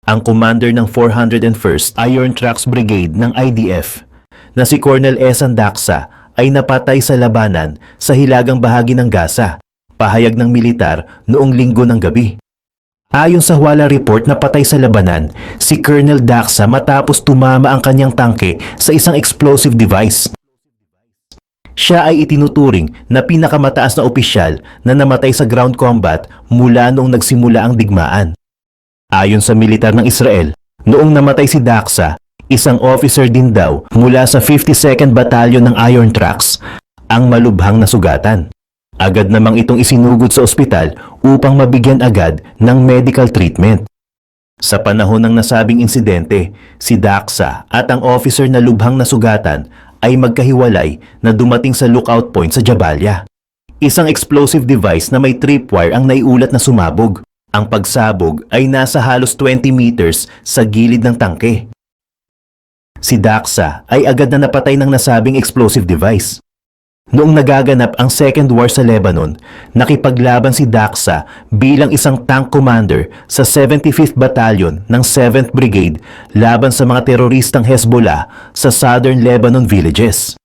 ang commander ng 401st Iron Tracks Brigade ng IDF na si Colonel Ehsan Daksa ay napatay sa labanan sa hilagang bahagi ng Gaza, pahayag ng militar noong Linggo ng gabi. Ayon sa Hwala report, napatay sa labanan si Colonel Daksa matapos tumama ang kanyang tangke sa isang explosive device. Siya ay itinuturing na pinakamataas na opisyal na namatay sa ground combat mula noong nagsimula ang digmaan. Ayon sa militar ng Israel, noong namatay si Daksa, isang officer din daw mula sa 52nd Battalion ng Iron Tracks ang malubhang nasugatan. Agad namang itong isinugod sa ospital upang mabigyan agad ng medical treatment. Sa panahon ng nasabing insidente, si Daksa at ang officer na lubhang nasugatan ay magkahiwalay na dumating sa lookout point sa Jabalia. Isang explosive device na may tripwire ang naiulat na sumabog. Ang pagsabog ay nasa halos 20 meters sa gilid ng tangke. Si Daksa ay agad na napatay ng nasabing explosive device. Noong nagaganap ang Second War sa Lebanon, nakipaglaban si Daksa bilang isang tank commander sa 75th Battalion ng 7th Brigade laban sa mga teroristang Hezbollah sa southern Lebanon villages.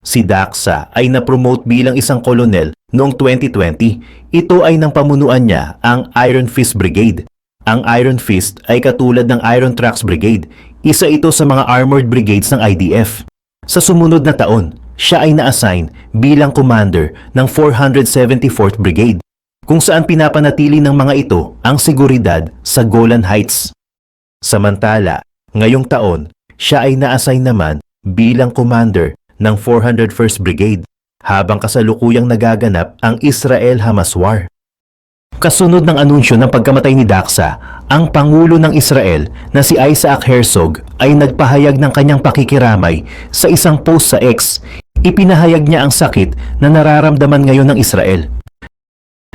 Si Daksa ay na-promote bilang isang kolonel noong 2020. Ito ay nang pamunuan niya ang Iron Fist Brigade. Ang Iron Fist ay katulad ng Iron Tracks Brigade. Isa ito sa mga armored brigades ng IDF. Sa sumunod na taon, siya ay na-assign bilang commander ng 474th Brigade, kung saan pinapanatili ng mga ito ang seguridad sa Golan Heights. Samantala, ngayong taon, siya ay na-assign naman bilang commander ng 401st Brigade, habang kasalukuyang nagaganap ang Israel-Hamas War. Kasunod ng anunsyo ng pagkamatay ni Daksa, ang Pangulo ng Israel na si Isaac Herzog ay nagpahayag ng kanyang pakikiramay sa isang post sa X. Ipinahayag niya ang sakit na nararamdaman ngayon ng Israel.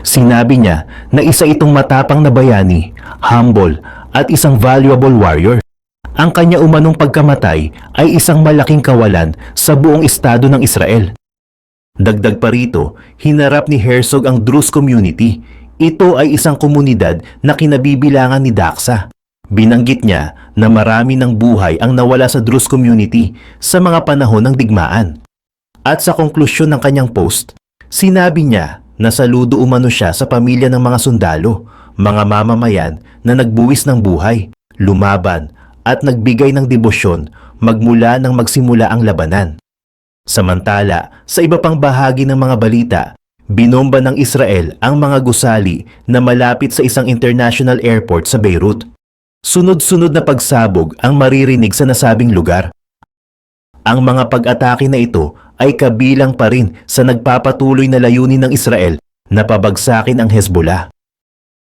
Sinabi niya na isa itong matapang na bayani, humble at isang valuable warrior. Ang kanya umanong pagkamatay ay isang malaking kawalan sa buong estado ng Israel. Dagdag pa rito, hinarap ni Herzog ang Druze community. Ito ay isang komunidad na kinabibilangan ni Daksa. Binanggit niya na marami ng buhay ang nawala sa Druze community sa mga panahon ng digmaan. At sa konklusyon ng kanyang post, sinabi niya na saludo umano siya sa pamilya ng mga sundalo, mga mamamayan na nagbuwis ng buhay, lumaban at nagbigay ng debosyon magmula nang magsimula ang labanan. Samantala, sa iba pang bahagi ng mga balita, binomba ng Israel ang mga gusali na malapit sa isang international airport sa Beirut. Sunod-sunod na pagsabog ang maririnig sa nasabing lugar. Ang mga pag-atake na ito ay kabilang pa rin sa nagpapatuloy na layunin ng Israel na pabagsakin ang Hezbollah.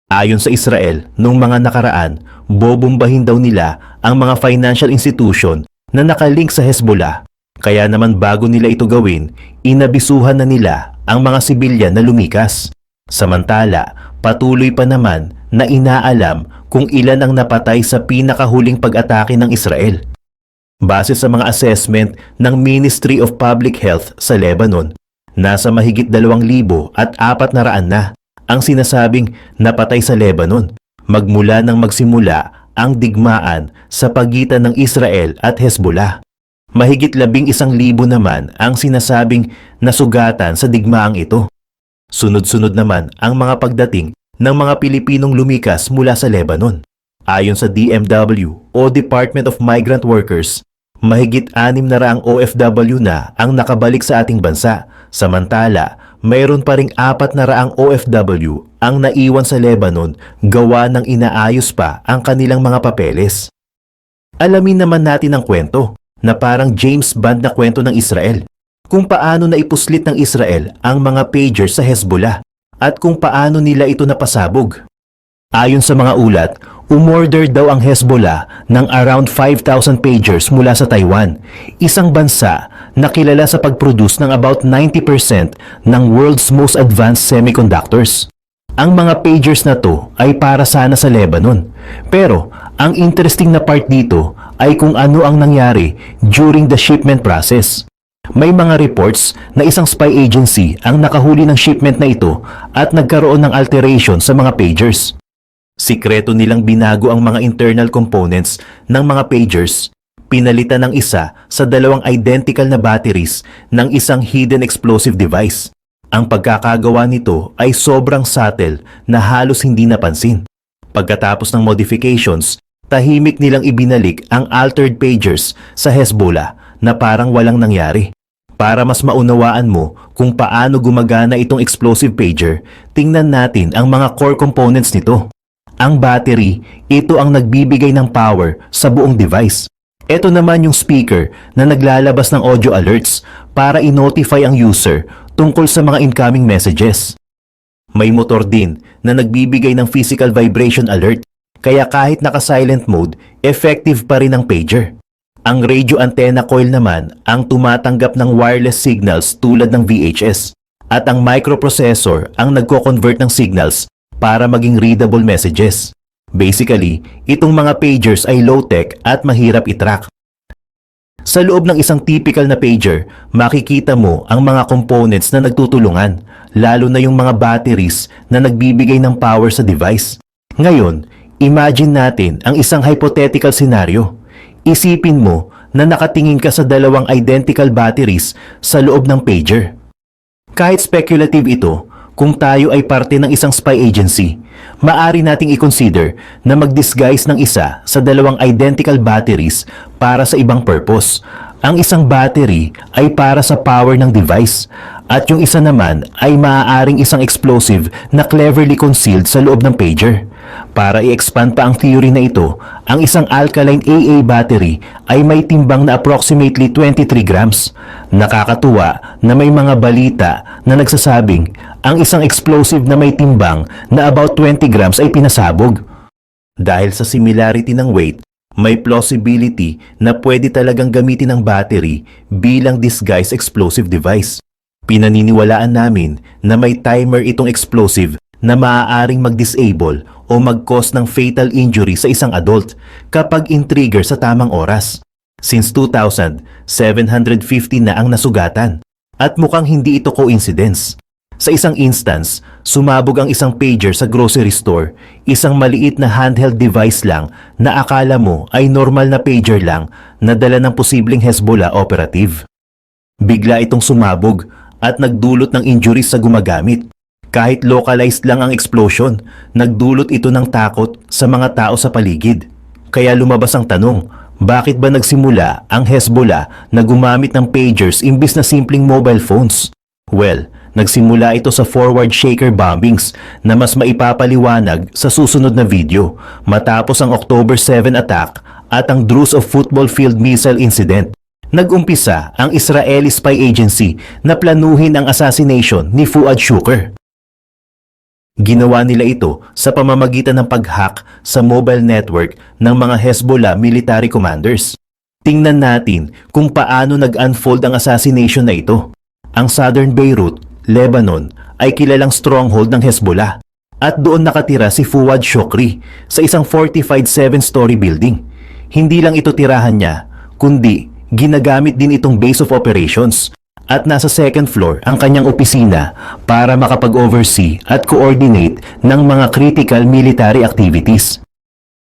Ayon sa Israel, noong mga nakaraan, bobombahin daw nila ang mga financial institution na nakalink sa Hezbollah. Kaya naman bago nila ito gawin, inabisuhan na nila ang mga sibilyan na lumikas. Samantala, patuloy pa naman na inaalam kung ilan ang napatay sa pinakahuling pag-atake ng Israel. Base sa mga assessment ng Ministry of Public Health sa Lebanon, nasa mahigit 2,400 na ang sinasabing napatay sa Lebanon magmula nang magsimula ang digmaan sa pagitan ng Israel at Hezbollah. Mahigit 11,000 naman ang sinasabing nasugatan sa digmaang ito. Sunod-sunod naman ang mga pagdating ng mga Pilipinong lumikas mula sa Lebanon. Ayon sa DMW o Department of Migrant Workers, mahigit 600 OFW na ang nakabalik sa ating bansa. Samantala, mayroon pa ring 400 OFW ang naiwan sa Lebanon gawa ng inaayos pa ang kanilang mga papeles. Alamin naman natin ang kwento na parang James Bond na kwento ng Israel, kung paano naipuslit ng Israel ang mga pagers sa Hezbollah at kung paano nila ito napasabog. Ayon sa mga ulat, umorder daw ang Hezbollah ng around 5,000 pagers mula sa Taiwan, isang bansa na kilala sa pag-produce ng about 90% ng world's most advanced semiconductors. Ang mga pagers na to ay para sana sa Lebanon. Pero ang interesting na part dito ay kung ano ang nangyari during the shipment process. May mga reports na isang spy agency ang nakahuli ng shipment na ito at nagkaroon ng alteration sa mga pagers. Sikreto nilang binago ang mga internal components ng mga pagers, pinalitan ng isa sa dalawang identical na batteries ng isang hidden explosive device. Ang pagkakagawa nito ay sobrang subtle na halos hindi napansin. Pagkatapos ng modifications, tahimik nilang ibinalik ang altered pagers sa Hezbollah na parang walang nangyari. Para mas maunawaan mo kung paano gumagana itong explosive pager, tingnan natin ang mga core components nito. Ang battery, ito ang nagbibigay ng power sa buong device. Ito naman yung speaker na naglalabas ng audio alerts para i-notify ang user tungkol sa mga incoming messages. May motor din na nagbibigay ng physical vibration alert, kaya kahit naka-silent mode, effective pa rin ang pager. Ang radio antenna coil naman ang tumatanggap ng wireless signals tulad ng VHS, at ang microprocessor ang nagko-convert ng signals para maging readable messages. Basically, itong mga pagers ay low-tech at mahirap i-track. Sa loob ng isang typical na pager, makikita mo ang mga components na nagtutulungan, lalo na yung mga batteries na nagbibigay ng power sa device. Ngayon, imagine natin ang isang hypothetical scenario. Isipin mo na nakatingin ka sa dalawang identical batteries sa loob ng pager. Kahit speculative ito, kung tayo ay parte ng isang spy agency, maaari nating i-consider na mag-disguise ng isa sa dalawang identical batteries para sa ibang purpose. Ang isang battery ay para sa power ng device at yung isa naman ay maaaring isang explosive na cleverly concealed sa loob ng pager. Para i-expand pa ang theory na ito, ang isang alkaline AA battery ay may timbang na approximately 23 grams. Nakakatuwa na may mga balita na nagsasabing ang isang explosive na may timbang na about 20 grams ay pinasabog. Dahil sa similarity ng weight, may plausibility na pwede talagang gamitin ang battery bilang disguised explosive device. Pinaniniwalaan namin na may timer itong explosive na maaaring mag-disable o mag-cause ng fatal injury sa isang adult kapag in-trigger sa tamang oras. Since 2000, 750 na ang nasugatan at mukhang hindi ito coincidence. Sa isang instance, sumabog ang isang pager sa grocery store, isang maliit na handheld device lang na akala mo ay normal na pager lang na dala ng posibleng Hezbollah operative. Bigla itong sumabog at nagdulot ng injuries sa gumagamit. Kahit localized lang ang explosion, nagdulot ito ng takot sa mga tao sa paligid. Kaya lumabas ang tanong, bakit ba nagsimula ang Hezbollah na gumamit ng pagers imbis na simpleng mobile phones? Well, nagsimula ito sa forward shaker bombings na mas maipapaliwanag sa susunod na video matapos ang October 7 attack at ang Druze of Football Field missile incident. Nag-umpisa ang Israeli spy agency na planuhin ang assassination ni Fuad Shukr. Ginawa nila ito sa pamamagitan ng pag-hack sa mobile network ng mga Hezbollah military commanders. Tingnan natin kung paano nag-unfold ang assassination na ito. Ang Southern Beirut, Lebanon, ay kilalang stronghold ng Hezbollah at doon nakatira si Fuad Shukri sa isang fortified 7-story building. Hindi lang ito tirahan niya, kundi ginagamit din itong base of operations. At nasa second floor ang kanyang opisina para makapag-oversee at coordinate ng mga critical military activities.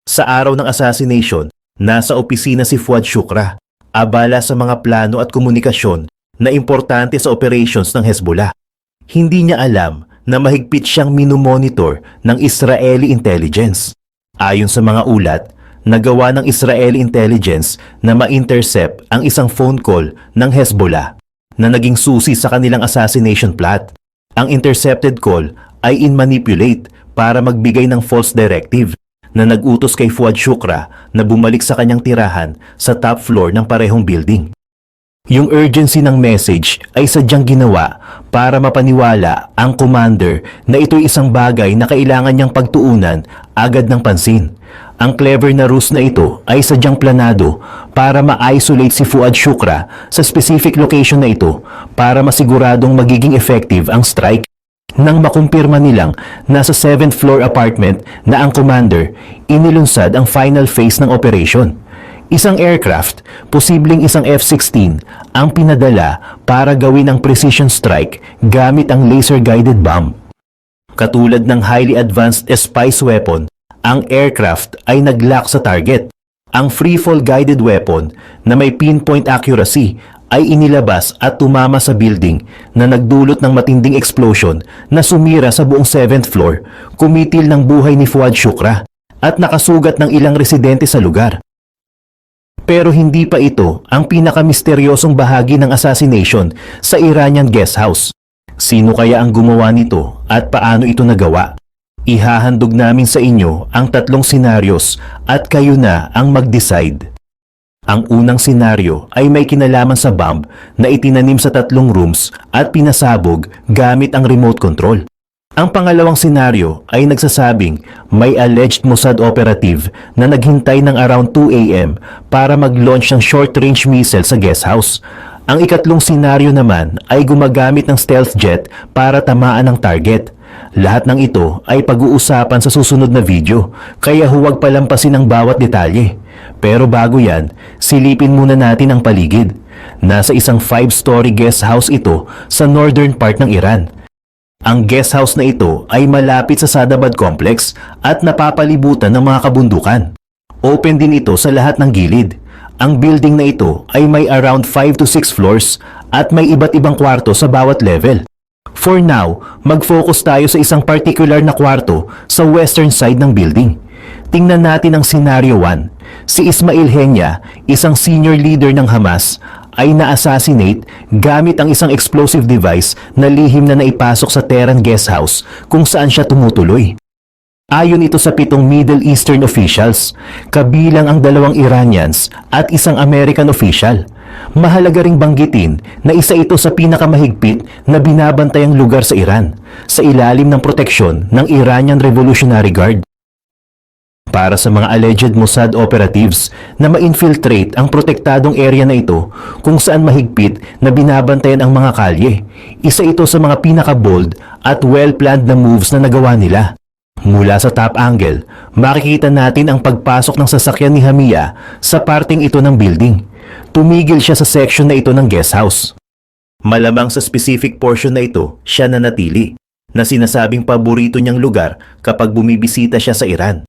Sa araw ng assassination, nasa opisina si Fuad Shukra, abala sa mga plano at komunikasyon na importante sa operations ng Hezbollah. Hindi niya alam na mahigpit siyang minomonitor ng Israeli intelligence. Ayon sa mga ulat, nagawa ng Israeli intelligence na ma-intercept ang isang phone call ng Hezbollah na naging susi sa kanilang assassination plot. Ang intercepted call ay in-manipulate para magbigay ng false directive na nag-utos kay Fuad Shukra na bumalik sa kanyang tirahan sa top floor ng parehong building. Yung urgency ng message ay sadyang ginawa para mapaniwala ang commander na ito'y isang bagay na kailangan niyang pagtuunan agad ng pansin. Ang clever na ruse na ito ay sadyang planado para ma-isolate si Fuad Shukra sa specific location na ito para masiguradong magiging effective ang strike. Nang makumpirma nilang nasa 7th floor apartment na ang commander, inilunsad ang final phase ng operation. Isang aircraft, posibleng isang F-16, ang pinadala para gawin ang precision strike gamit ang laser-guided bomb. Katulad ng highly advanced spice weapon, Ang aircraft ay nag-lock sa target. Ang freefall guided weapon na may pinpoint accuracy ay inilabas at tumama sa building na nagdulot ng matinding explosion na sumira sa buong 7th floor, kumitil ng buhay ni Fuad Shukra at nakasugat ng ilang residente sa lugar. Pero hindi pa ito ang pinakamisteryosong bahagi ng assassination sa Iranian guest house. Sino kaya ang gumawa nito at paano ito nagawa? Ihahandog namin sa inyo ang 3 senaryos at kayo na ang mag-decide. Ang unang senaryo ay may kinalaman sa bomb na itinanim sa 3 rooms at pinasabog gamit ang remote control. Ang pangalawang senaryo ay nagsasabing may alleged Mossad operative na naghintay ng around 2 a.m. para mag-launch ng short-range missile sa guest house. Ang ikatlong senaryo naman ay gumagamit ng stealth jet para tamaan ang target. Lahat ng ito ay pag-uusapan sa susunod na video, kaya huwag palampasin ang bawat detalye. Pero bago yan, silipin muna natin ang paligid. Nasa isang 5-story guest house ito sa northern part ng Iran. Ang guest house na ito ay malapit sa Sadabad Complex at napapalibutan ng mga kabundukan. Open din ito sa lahat ng gilid. Ang building na ito ay may around 5 to 6 floors at may iba't ibang kwarto sa bawat level. For now, mag-focus tayo sa isang particular na kwarto sa western side ng building. Tingnan natin ang scenario 1. Si Ismail Henya, isang senior leader ng Hamas, ay na-assassinate gamit ang isang explosive device na lihim na naipasok sa Tehran guest house kung saan siya tumutuloy. Ayon ito sa 7 Middle Eastern officials, kabilang ang 2 Iranians at isang American official. Mahalaga ring banggitin na isa ito sa pinakamahigpit na binabantayang lugar sa Iran, sa ilalim ng proteksyon ng Iranian Revolutionary Guard. Para sa mga alleged Mossad operatives na ma-infiltrate ang protektadong area na ito kung saan mahigpit na binabantayan ang mga kalye, isa ito sa mga pinaka-bold at well-planned na moves na nagawa nila. Mula sa top angle, makikita natin ang pagpasok ng sasakyan ni Hamia sa parting ito ng building. Tumigil siya sa section na ito ng guest house. Malamang sa specific portion na ito, siya nanatili, na sinasabing paborito niyang lugar kapag bumibisita siya sa Iran.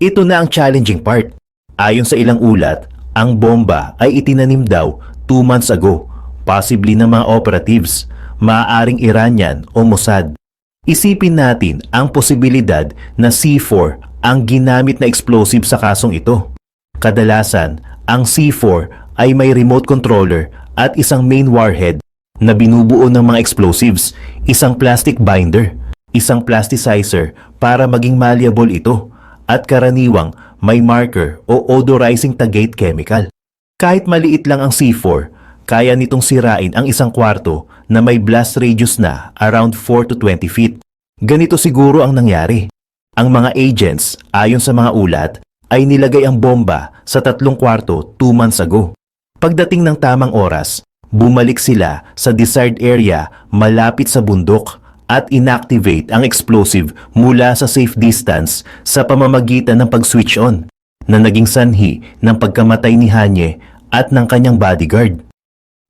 Ito na ang challenging part. Ayon sa ilang ulat, ang bomba ay itinanim daw 2 months ago, possibly ng mga operatives, maaaring Iranian o Mossad. Isipin natin ang posibilidad na C4 ang ginamit na explosive sa kasong ito. Kadalasan, ang C4 ay may remote controller at isang main warhead na binubuo ng mga explosives, isang plastic binder, isang plasticizer para maging malleable ito, at karaniwang may marker o odorizing tagate chemical. Kahit maliit lang ang C4, kaya nitong sirain ang isang kwarto na may blast radius na around 4 to 20 feet. Ganito siguro ang nangyari. Ang mga agents, ayon sa mga ulat, ay nilagay ang bomba sa 3 kwarto 2 months ago. Pagdating ng tamang oras, bumalik sila sa desired area malapit sa bundok at inactivate ang explosive mula sa safe distance sa pamamagitan ng pag-switch on na naging sanhi ng pagkamatay ni Hanye at ng kanyang bodyguard.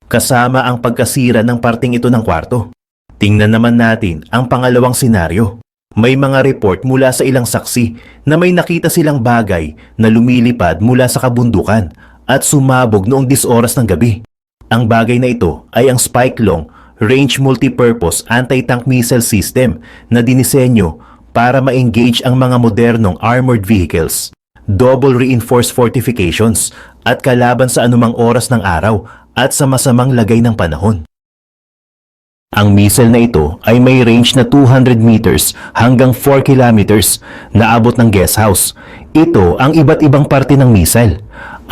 Kasama ang pagkasira ng parting ito ng kwarto. Tingnan naman natin ang pangalawang senaryo. May mga report mula sa ilang saksi na may nakita silang bagay na lumilipad mula sa kabundukan at sumabog noong 10 oras ng gabi. Ang bagay na ito ay ang Spike-Long Range Multipurpose Anti-Tank Missile System na dinisenyo para ma-engage ang mga modernong armored vehicles, double reinforced fortifications at kalaban sa anumang oras ng araw at sa masamang lagay ng panahon. Ang missile na ito ay may range na 200 meters hanggang 4 kilometers na abot ng guest house. Ito ang iba't ibang parte ng missile.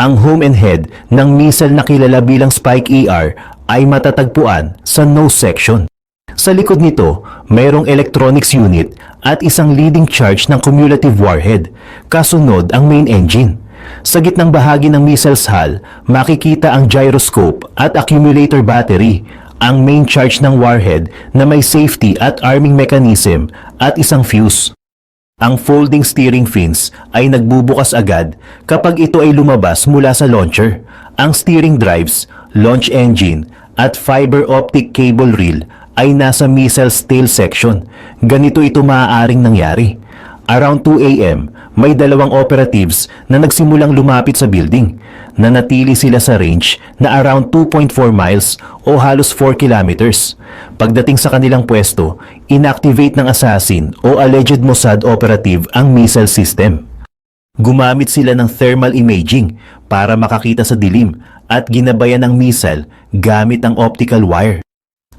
Ang home and head ng missile na kilala bilang Spike-ER ay matatagpuan sa nose section. Sa likod nito, mayroong electronics unit at isang leading charge ng cumulative warhead, kasunod ang main engine. Sa gitnang bahagi ng missile's hull, makikita ang gyroscope at accumulator battery, ang main charge ng warhead na may safety at arming mechanism at isang fuse. Ang folding steering fins ay nagbubukas agad kapag ito ay lumabas mula sa launcher. Ang steering drives, launch engine at fiber optic cable reel ay nasa missile's tail section. Ganito ito maaaring nangyari. Around 2 a.m., may dalawang operatives na nagsimulang lumapit sa building. Nanatili sila sa range na around 2.4 miles o halos 4 kilometers. Pagdating sa kanilang pwesto, inactivate ng assassin o alleged Mossad operative ang missile system. Gumamit sila ng thermal imaging para makakita sa dilim at ginabayan ang missile gamit ang optical wire.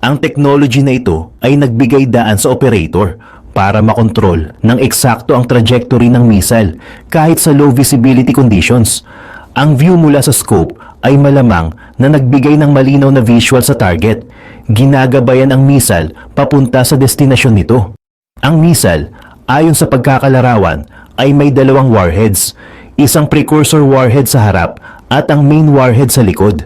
Ang technology na ito ay nagbigay daan sa operator para makontrol ng eksakto ang trajectory ng missile kahit sa low visibility conditions. Ang view mula sa scope ay malamang na nagbigay ng malinaw na visual sa target. Ginagabayan ang missile papunta sa destinasyon nito. Ang missile, ayon sa pagkakalarawan, ay may dalawang warheads, isang precursor warhead sa harap at ang main warhead sa likod.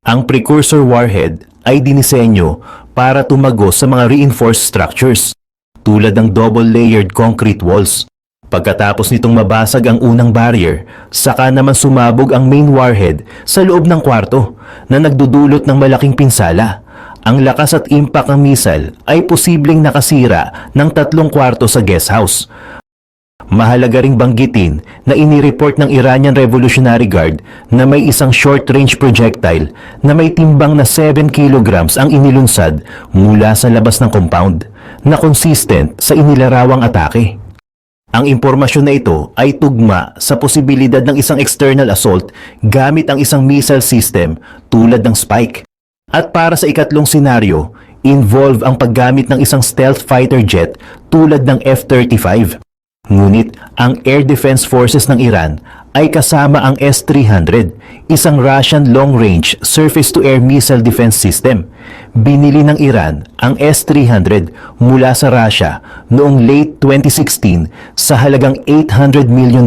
Ang precursor warhead ay dinisenyo para tumagos sa mga reinforced structures tulad ng double-layered concrete walls. Pagkatapos nitong mabasag ang unang barrier, saka naman sumabog ang main warhead sa loob ng kwarto na nagdudulot ng malaking pinsala. Ang lakas at impact ng missile ay posibleng nakasira ng 3 kwarto sa guest house. Mahalaga ring banggitin na inireport ng Iranian Revolutionary Guard na may isang short-range projectile na may timbang na 7 kilograms ang inilunsad mula sa labas ng compound na consistent sa inilarawang atake. Ang impormasyon na ito ay tugma sa posibilidad ng isang external assault gamit ang isang missile system tulad ng Spike. At para sa ikatlong senaryo, involve ang paggamit ng isang stealth fighter jet tulad ng F-35. Ngunit ang Air Defense Forces ng Iran ay kasama ang S-300, isang Russian long-range surface-to-air missile defense system. Binili ng Iran ang S-300 mula sa Russia noong late 2016 sa halagang $800 million.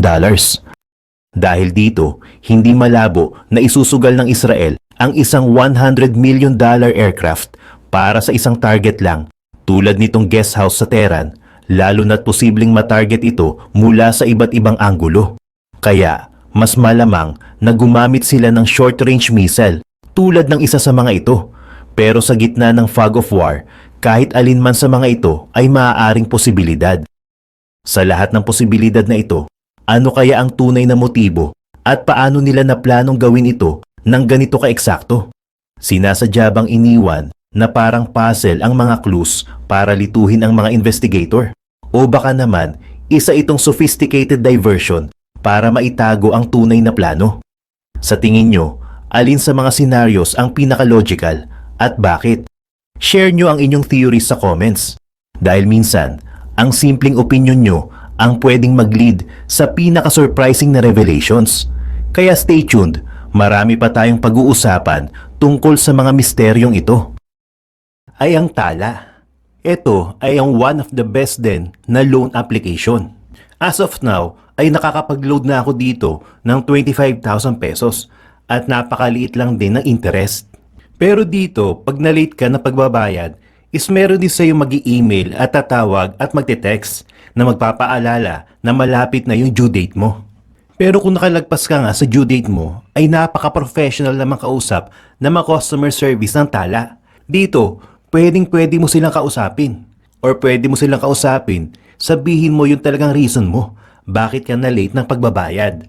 Dahil dito, hindi malabo na isusugal ng Israel ang isang $100 million aircraft para sa isang target lang, tulad nitong guest house sa Tehran, lalo na't posibleng matarget ito mula sa iba't ibang anggulo. Kaya, mas malamang na gumamit sila ng short-range missile tulad ng isa sa mga ito. Pero sa gitna ng fog of war, kahit alin man sa mga ito ay maaaring posibilidad. Sa lahat ng posibilidad na ito, ano kaya ang tunay na motibo at paano nila na planong gawin ito ng ganito kaeksakto? Sinasadya bang iniwan na parang puzzle ang mga clues para lituhin ang mga investigator? O baka naman, isa itong sophisticated diversion para maitago ang tunay na plano? Sa tingin nyo, alin sa mga scenarios ang pinaka-logical at bakit? Share nyo ang inyong theories sa comments. Dahil minsan, ang simpleng opinion nyo ang pwedeng mag-lead sa pinaka-surprising na revelations. Kaya stay tuned, marami pa tayong pag-uusapan tungkol sa mga misteryong ito. Ay ang tala. Ito ay ang one of the best din na loan application. As of now, ay nakakapag-load na ako dito ng 25,000 pesos at napakaliit lang din ng interest. Pero dito, pag na-late ka na pagbabayad, is meron din sa'yo mag-i-email at tatawag at magte-text na magpapaalala na malapit na yung due date mo. Pero kung nakalagpas ka nga sa due date mo, ay napaka-professional naman kausap na mga customer service ng tala. Dito, pwede mo silang kausapin. Or pwede mo silang kausapin, sabihin mo yung talagang reason mo, bakit ka na late ng pagbabayad.